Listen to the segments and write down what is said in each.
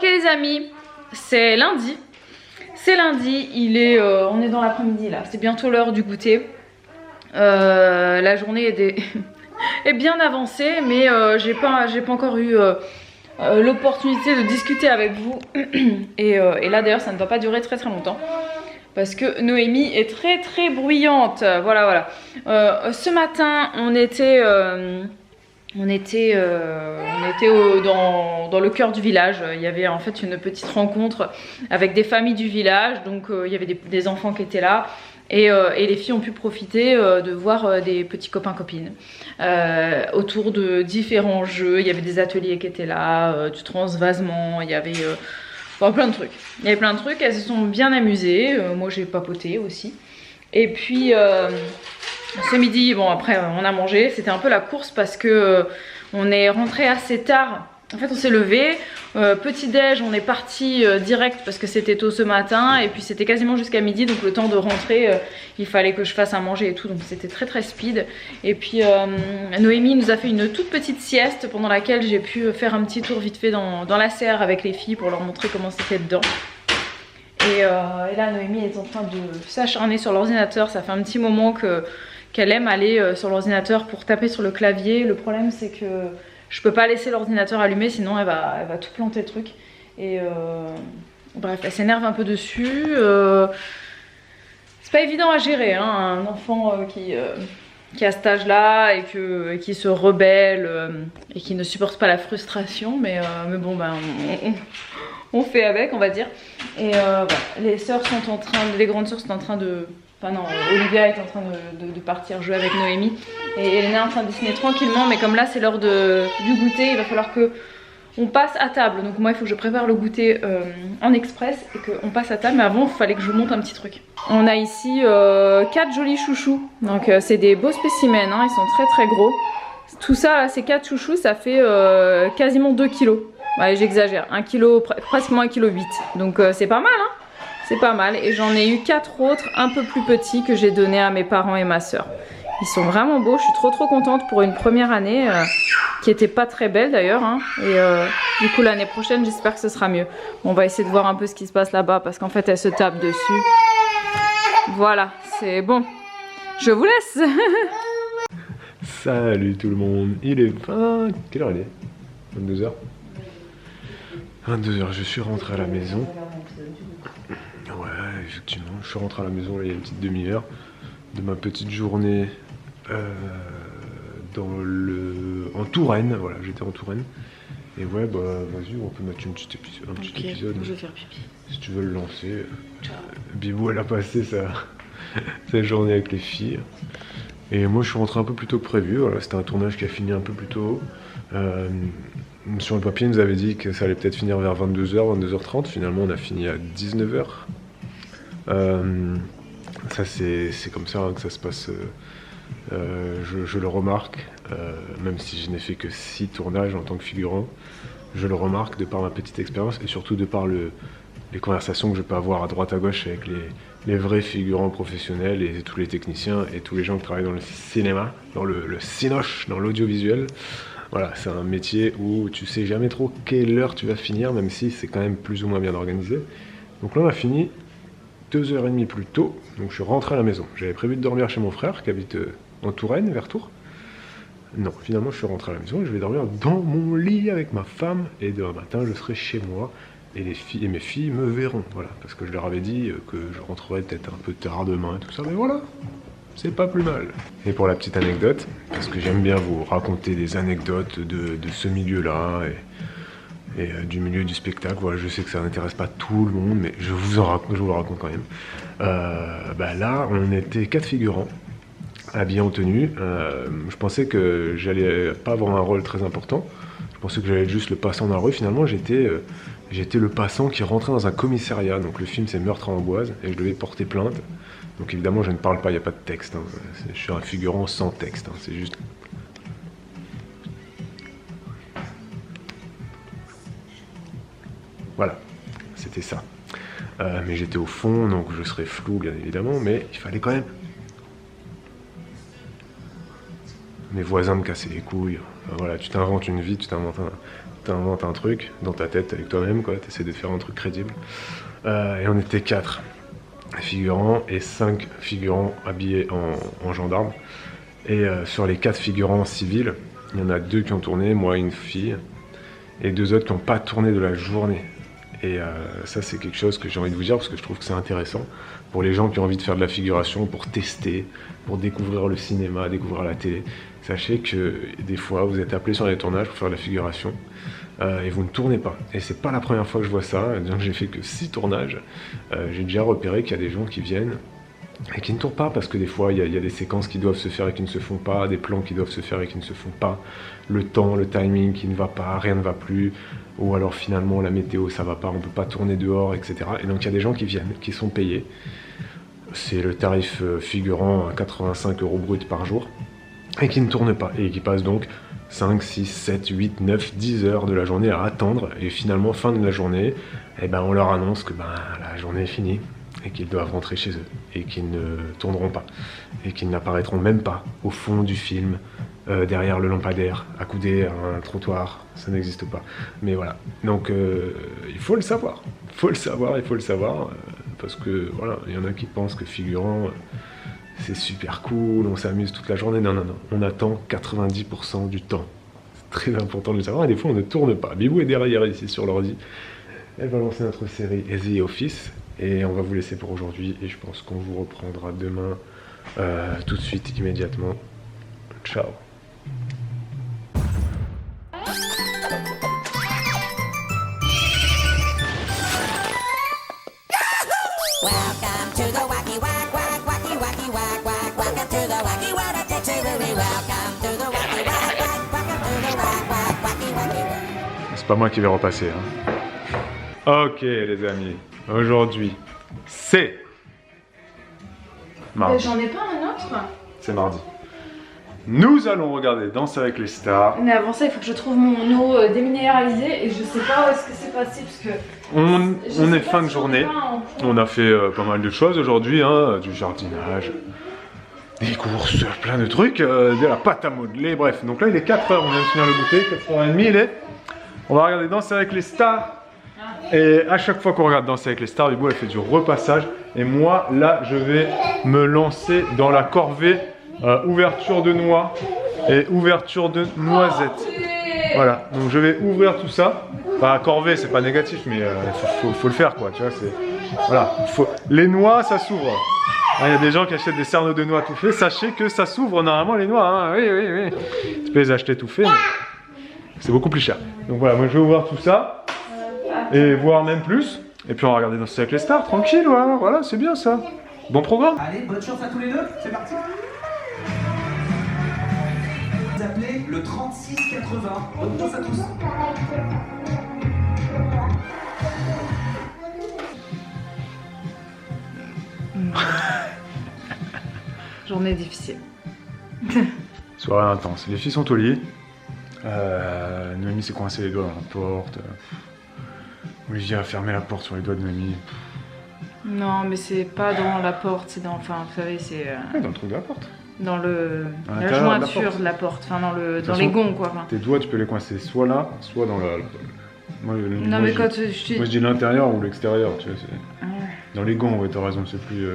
Ok les amis, c'est lundi. C'est lundi, on est dans l'après-midi là, c'est bientôt l'heure du goûter. La journée est bien avancée, mais j'ai pas encore eu l'opportunité de discuter avec vous. Et là d'ailleurs ça ne va pas durer très longtemps. Parce que Noémie est très bruyante. Voilà. Ce matin, on était dans le cœur du village. Il y avait en fait une petite rencontre avec des familles du village. Donc il y avait des enfants qui étaient là. Et les filles ont pu profiter de voir des petits copains-copines autour de différents jeux. Il y avait des ateliers qui étaient là, du transvasement, il y avait plein de trucs. Il y avait plein de trucs, elles se sont bien amusées. Moi j'ai papoté aussi. Et puis ce midi, bon après on a mangé. C'était un peu la course parce que on est rentré assez tard. En fait on s'est levé, petit déj, on est parti direct parce que c'était tôt ce matin. Et puis c'était quasiment jusqu'à midi, donc le temps de rentrer, il fallait que je fasse à manger et tout. Donc c'était très speed. Et puis Noémie nous a fait une toute petite sieste pendant laquelle j'ai pu faire un petit tour vite fait dans la serre avec les filles pour leur montrer comment c'était dedans. Et là Noémie est en train de s'acharner sur l'ordinateur. Ça fait un petit moment qu'elle aime aller sur l'ordinateur pour taper sur le clavier. Le problème c'est que je peux pas laisser l'ordinateur allumé, sinon elle va tout planter le truc. Et bref, elle s'énerve un peu dessus. C'est pas évident à gérer, hein, un enfant qui a cet âge-là et qui se rebelle et qui ne supporte pas la frustration. Mais bon, ben, on fait avec, on va dire. Et voilà. Les sœurs sont en train, les grandes sœurs sont en train de... Enfin non, Olivia est en train de partir jouer avec Noémie. Et Elena est en train de dessiner tranquillement. Mais comme là c'est l'heure du goûter, il va falloir qu'on passe à table. Donc moi il faut que je prépare le goûter en express et qu'on passe à table. Mais avant il fallait que je vous montre un petit truc. On a ici 4 jolis chouchous. Donc c'est des beaux spécimens, hein, ils sont très gros. Tout ça là, ces 4 chouchous, ça fait quasiment 2 kilos. Ouais, j'exagère, 1 kg, pratiquement 1,8 kg. Donc c'est pas mal, hein. C'est pas mal. Et j'en ai eu 4 autres un peu plus petits que j'ai donné à mes parents et ma soeur. Ils sont vraiment beaux, je suis trop contente pour une première année qui était pas très belle d'ailleurs, hein. Et du coup l'année prochaine j'espère que ce sera mieux. On va essayer de voir un peu ce qui se passe là-bas parce qu'en fait elle se tape dessus. Voilà, c'est bon. Je vous laisse. Salut tout le monde, il est 20... Quelle heure il est? 22h. 22h, je suis rentré à la maison. Ouais, effectivement, je suis rentré à la maison là, il y a une petite demi-heure de ma petite journée en Touraine. Voilà, j'étais en Touraine. Et ouais, bah vas-y, on peut mettre un petit épisode. Je vais faire pipi. Si tu veux le lancer. Bibou, elle a passé sa journée avec les filles. Et moi, je suis rentré un peu plus tôt que prévu. Voilà, c'était un tournage qui a fini un peu plus tôt. Sur le papier, il nous avait dit que ça allait peut-être finir vers 22h, 22h30. Finalement, on a fini à 19h. Ça, c'est comme ça hein, que ça se passe. Je le remarque, même si je n'ai fait que 6 tournages en tant que figurant. Je le remarque de par ma petite expérience et surtout de par les conversations que je peux avoir à droite à gauche avec les vrais figurants professionnels et tous les techniciens et tous les gens qui travaillent dans le cinéma, dans le cinoche, dans l'audiovisuel. Voilà, c'est un métier où tu sais jamais trop quelle heure tu vas finir, même si c'est quand même plus ou moins bien organisé. Donc là on a fini 2h30 plus tôt, donc je suis rentré à la maison. J'avais prévu de dormir chez mon frère qui habite en Touraine, vers Tours. Non, finalement je suis rentré à la maison et je vais dormir dans mon lit avec ma femme et demain matin je serai chez moi et mes filles me verront. Voilà, parce que je leur avais dit que je rentrerai peut-être un peu tard demain et tout ça, mais voilà. C'est pas plus mal. Et pour la petite anecdote, parce que j'aime bien vous raconter des anecdotes de ce milieu-là et du milieu du spectacle. Voilà, je sais que ça n'intéresse pas tout le monde, mais je vous le raconte quand même. Bah là, on était 4 figurants, habillés en tenue. Je pensais que j'allais pas avoir un rôle très important. Je pensais que j'allais être juste le passant dans la rue. Finalement, j'étais le passant qui rentrait dans un commissariat. Donc le film, c'est Meurtre à Amboise, et je devais porter plainte. Donc évidemment je ne parle pas, il n'y a pas de texte, hein. Je suis un figurant sans texte, hein. C'est juste... Voilà, c'était ça. Mais j'étais au fond, donc je serais flou bien évidemment, mais il fallait quand même... Mes voisins me cassaient les couilles, Voilà, tu t'inventes une vie, tu t'inventes un truc dans ta tête avec toi-même, quoi. Tu essaies de faire un truc crédible. Et on était 4 figurants et 5 figurants habillés en gendarme. Et sur les 4 figurants civils, il y en a 2 qui ont tourné, moi et une fille, et 2 autres qui n'ont pas tourné de la journée. Et ça, c'est quelque chose que j'ai envie de vous dire parce que je trouve que c'est intéressant pour les gens qui ont envie de faire de la figuration, pour tester, pour découvrir le cinéma, découvrir la télé. Sachez que des fois, vous êtes appelé sur les tournages pour faire de la figuration et vous ne tournez pas. Et c'est pas la première fois que je vois ça. Donc j'ai fait que 6 tournages. J'ai déjà repéré qu'il y a des gens qui viennent et qui ne tournent pas parce que des fois, il y a des séquences qui doivent se faire et qui ne se font pas, des plans qui doivent se faire et qui ne se font pas, le temps, le timing qui ne va pas, rien ne va plus. Ou alors finalement la météo ça va pas, on peut pas tourner dehors, etc. Et donc il y a des gens qui viennent, qui sont payés. C'est le tarif figurant à 85 € brut par jour. Et qui ne tournent pas. Et qui passent donc 5, 6, 7, 8, 9, 10 heures de la journée à attendre. Et finalement, fin de la journée, eh ben, on leur annonce que la journée est finie. Et qu'ils doivent rentrer chez eux. Et qu'ils ne tourneront pas. Et qu'ils n'apparaîtront même pas au fond du film. Derrière le lampadaire, accoudé à un trottoir, ça n'existe pas. Mais voilà, donc il faut le savoir, parce que voilà, il y en a qui pensent que figurant, c'est super cool, on s'amuse toute la journée. Non, on attend 90% du temps. C'est très important de le savoir, et des fois on ne tourne pas. Bibou est derrière ici sur l'ordi, elle va lancer notre série The Office, et on va vous laisser pour aujourd'hui, et je pense qu'on vous reprendra demain, tout de suite, immédiatement. Ciao. Welcome to the Wacky Wack Wack Wacky Wacky Wack Wack. Welcome to the Wacky Wack Dictionary. Welcome to the Wacky Wack Wack. Welcome to the Wack Wack Wacky Wacky Wack. C'est pas moi qui vais repasser. Ok les amis, aujourd'hui c'est mardi. J'en ai pas un autre. C'est mardi. Nous allons regarder Danse avec les stars. Mais avant ça, il faut que je trouve mon eau déminéralisée et je sais pas où est-ce que c'est passé parce que On est fin de journée. On a fait pas mal de choses aujourd'hui, du jardinage, des courses, plein de trucs, de la pâte à modeler, bref. Donc là il est 4h, on vient de finir le goûter, 4h30 il est. On va regarder Danse avec les stars. Et à chaque fois qu'on regarde Danse avec les stars, Bibou elle fait du repassage. Et moi là je vais me lancer dans la corvée ouverture de noix et ouverture de noisettes. Voilà, donc je vais ouvrir tout ça. Bah, corvée, c'est pas négatif, mais faut le faire, quoi. Tu vois, c'est voilà. Les noix, ça s'ouvre. Il y a des gens qui achètent des cerneaux de noix tout faits. Sachez que ça s'ouvre normalement les noix. Hein. Oui. Tu peux les acheter tout faits, mais c'est beaucoup plus cher. Donc voilà, moi je vais ouvrir tout ça et voir même plus. Et puis on va regarder Danse avec les stars, tranquille. Voilà, c'est bien ça. Bon programme. Allez, bonne chance à tous les deux. C'est parti. Vous appelez le 3680. Bonne chance à tous. Journée difficile. Soirée intense. Les filles sont au lit. Noémie s'est coincé les doigts dans la porte. Olivier a fermé la porte sur les doigts de Noémie. Non, mais c'est pas dans la porte, c'est dans. Enfin, vous savez, c'est. Dans le truc de la porte. Dans la l'intérieur jointure de la porte, enfin dans les gonds quoi. Enfin. Tes doigts, tu peux les coincer soit là, soit dans la. Moi, je dis l'intérieur ou l'extérieur, tu vois. Dans les gants, ouais, t'as raison, c'est plus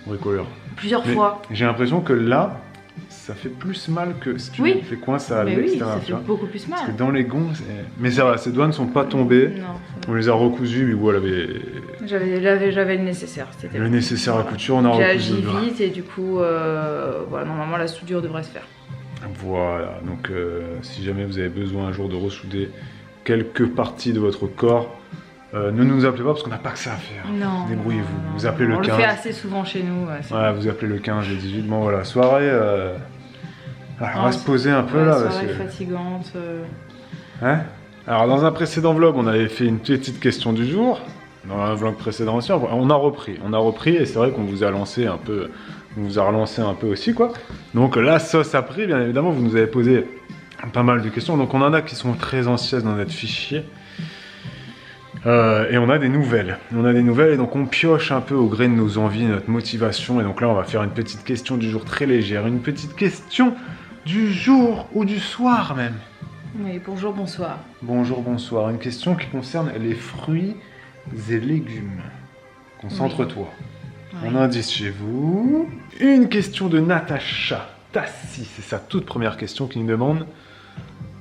bricoleur. Plusieurs fois. J'ai l'impression que là, ça fait plus mal que si tu fais coincer à l'extérieur. Oui, ça fait beaucoup plus mal. Parce que dans les gonds, mais ça va, ses doigts ne sont pas tombés. Non. On les a recousus, mais bon, elle avait. J'avais le nécessaire. Le nécessaire à couture, on a recousu. J'ai agi vite et du coup, voilà, normalement la soudure devrait se faire. Voilà, donc si jamais vous avez besoin un jour de ressouder quelques parties de votre corps, ne nous appelez pas parce qu'on n'a pas que ça à faire. Non. Débrouillez-vous. Vous appelez le 15. On le fait assez souvent chez nous. Ouais, vous appelez le 15, le 18. Bon voilà, soirée. Alors, on va se poser un peu là. Soirée fatigante. Hein? Alors dans un précédent vlog, on avait fait une petite question du jour. Dans un vlog précédent aussi, on a repris et c'est vrai qu'on vous a lancé un peu, on vous a relancé un peu aussi quoi. Donc la sauce a pris, bien évidemment, vous nous avez posé pas mal de questions. Donc on en a qui sont très anciennes dans notre fichier. Et on a des nouvelles. Et donc on pioche un peu au gré de nos envies, notre motivation. Et donc là on va faire une petite question du jour très légère. Une petite question Du jour ou du soir même. Oui, bonjour, bonsoir. Bonjour, bonsoir. Une question qui concerne les fruits et légumes. Concentre-toi. Oui. Un indice chez vous. Une question de Natacha Tassi. C'est sa toute première question qui nous demande: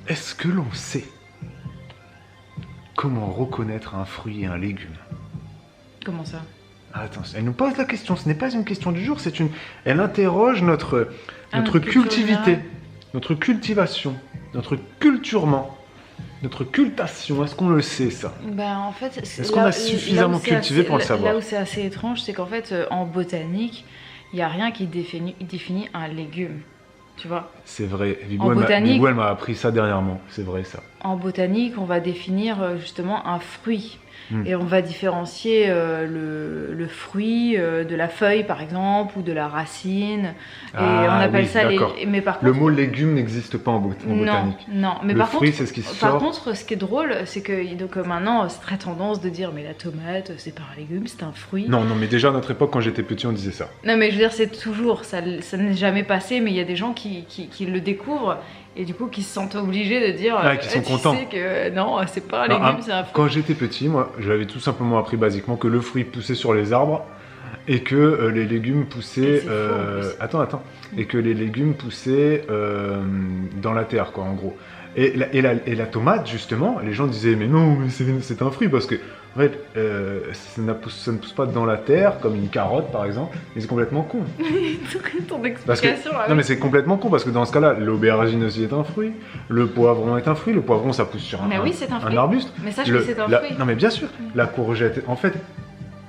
est-ce que l'on sait comment reconnaître un fruit et un légume? Comment ça? Attends, elle nous pose la question. Ce n'est pas une question du jour, c'est une. Elle interroge notre cultivité, notre cultivation, notre culturement, notre cultation. Est-ce qu'on le sait, ça? Ben, en fait, Est-ce qu'on a suffisamment cultivé pour le savoir? Là où c'est assez étrange, c'est qu'en fait, en botanique, il n'y a rien qui définit un légume. Tu vois? C'est vrai. En botanique- Vigou, elle m'a appris ça dernièrement. C'est vrai, ça. En botanique, on va définir justement un fruit. Et on va différencier le fruit de la feuille, par exemple, ou de la racine. Et on appelle oui, ça d'accord. Mais par Le contre, mot légume n'existe pas en non, botanique. non. Mais Le par fruit, contre, c'est ce qui par sort. contre, ce qui est drôle, c'est que donc, maintenant, c'est très tendance de dire mais la tomate, c'est pas un légume, c'est un fruit. Non, mais déjà à notre époque, quand j'étais petit, on disait ça. Non, mais je veux dire, c'est toujours, ça n'est jamais passé, mais il y a des gens qui le découvrent et du coup qui se sentent obligés de dire Qui sont tu contents. sais que non, c'est pas un Non, légume, c'est un fruit. Quand j'étais petit, moi, j'avais tout simplement appris basiquement que le fruit poussait sur les arbres et que les légumes poussaient. Et c'est faux, en plus. Attends. Et que les légumes poussaient dans la terre, quoi, en gros. Et la tomate, justement, les gens disaient mais non, mais c'est un fruit parce que en fait, ça ne pousse pas dans la terre comme une carotte, par exemple. Mais c'est complètement con. Ton Parce que, explication, là, non mais c'est complètement con parce que dans ce cas-là, l'aubergine aussi est un fruit, le poivron est un fruit, le poivron ça pousse sur Mais oui, c'est un fruit. arbuste. Mais sache que c'est un fruit. Non mais bien sûr, la courgette, en fait,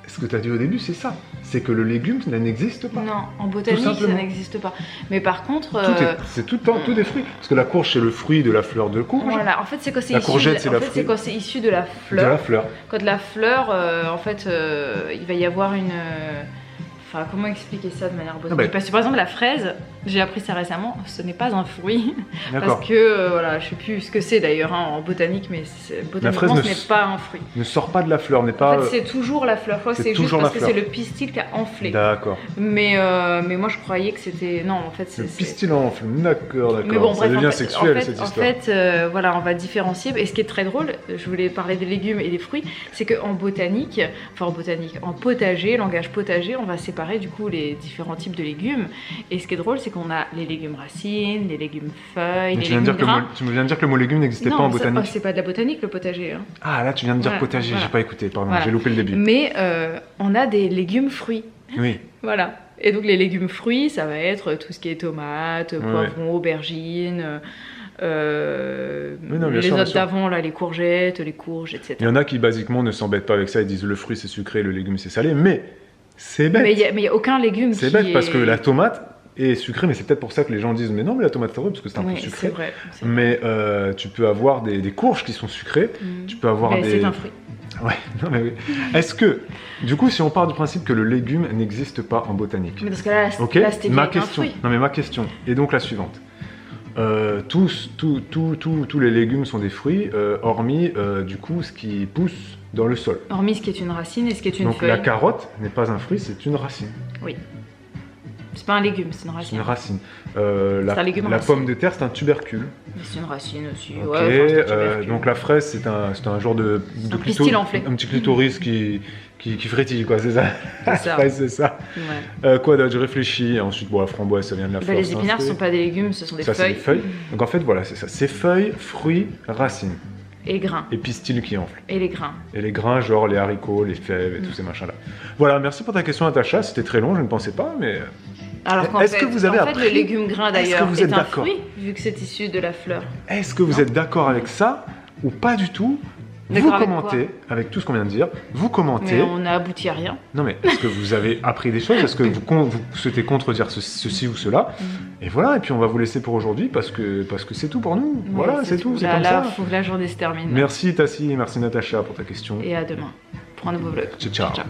ce que tu as dit au début c'est ça, c'est que le légume ça n'existe pas. Non, en botanique, ça simplement. n'existe pas. Mais par contre, C'est tout le temps, tout des fruits. Parce que la courge c'est le fruit de la fleur de courge, voilà, en fait, c'est quand c'est La issu, courgette, c'est en la fait, fruit. c'est quand c'est issu de la de fleur. la fleur. Quand la fleur, en fait, il va y avoir une. Enfin, comment expliquer ça de manière botanique? mais- Parce que par exemple, la fraise, j'ai appris ça récemment, ce n'est pas un fruit. D'accord. Parce que, voilà, je sais plus ce que c'est d'ailleurs en botanique, mais botaniquement, fraise ce ne n'est pas un fruit. Ne sort pas de la fleur, n'est En pas. fait, c'est toujours la fleur. Je crois que c'est c'est juste toujours parce la que c'est fleur. le pistil qui a enflé. D'accord. Mais moi, je croyais que c'était. Non, en fait, Le c'est. pistil enfle. D'accord. Mais bon, Ça bref, devient en fait, sexuel en fait, cette en histoire. fait, voilà, on va différencier. Et ce qui est très drôle, je voulais parler des légumes et des fruits, c'est qu'en botanique, en potager, langage potager, on va séparer du coup les différents types de légumes. Et ce qui est drôle, c'est qu'on a les légumes racines, les légumes feuilles, Mais les tu viens de légumes dire grains. tu me viens de dire que le mot légume n'existait pas en ça- botanique. c'est pas de la botanique le potager. Hein. Ah là tu viens de dire Voilà, potager, voilà. j'ai pas écouté, pardon, Voilà. j'ai loupé le début. Mais on a des légumes fruits. Oui, Voilà. Et donc les légumes fruits, ça va être tout ce qui est tomates, poivrons, aubergines, Oui, non, bien les sûr, bien autres sûr. d'avant, là, les courgettes, les courges, etc. il y en a qui basiquement ne s'embêtent pas avec ça, ils disent le fruit c'est sucré, le légume c'est salé, mais c'est bête. Mais il y a aucun légume C'est qui bête est... parce que la tomate est sucrée, mais c'est peut-être pour ça que les gens disent mais non mais la tomate c'est vrai parce que c'est un peu Oui, sucré. c'est vrai. c'est vrai. Mais tu peux avoir des courges qui sont sucrées, tu peux avoir Mais des... c'est un fruit. Ouais, non mais oui. Est-ce que, du coup, si on part du principe que le légume n'existe pas en botanique, Mais parce que là, ok, là c'était ma avec un question, fruit. non mais ma question est donc la suivante. Tous les légumes sont des fruits, hormis du coup ce qui pousse dans le sol. Hormis ce qui est une racine et ce qui est une Donc feuille. la carotte n'est pas un fruit, c'est une racine. Oui. C'est pas un légume, c'est une C'est racine. une racine. C'est un légume La racine. pomme de terre, c'est un tubercule. Mais c'est une racine aussi. Ok, Ouais, enfin, c'est un tubercule. donc la fraise, c'est un genre de un pistil enflé. un petit clitoris qui frétille, quoi, c'est ça. C'est La ça. fraise, c'est ça. Ouais. Quoi d'autre? Je réfléchis. Ensuite, bon, la framboise, ça vient de la Bah, fleur. les c'est un épinards fruit. sont pas des légumes, ce sont des Ça, c'est feuilles. des feuilles. Donc en fait, voilà, c'est ça. C'est feuilles, fruits, racines. Et grains. Et pistils qui enflent. Et les grains. Et les grains, genre les haricots, les fèves et tous ces machins-là. Voilà, merci pour ta question, Natacha. C'était très long, je ne pensais pas, mais... Alors qu'en Est-ce fait, que vous avez en fait, appris- le légume grain Est-ce que d'ailleurs vous est êtes un d'accord? fruit, vu que c'est issu de la fleur. Est-ce que vous êtes d'accord avec ça ou pas du tout? Vous D'accord avec commentez, avec tout ce qu'on vient de dire, vous commentez. Mais on a abouti à rien. Non mais, est-ce que vous avez appris des choses? Est-ce que vous souhaitez contredire ceci ou cela? Et voilà, et puis on va vous laisser pour aujourd'hui parce que c'est tout pour nous. Voilà, Ouais, c'est tout, c'est Là, comme là, ça. faut que la journée se termine. Merci Tassi, merci Natacha pour ta question. Et à demain pour un nouveau vlog. Ciao, ciao. ciao.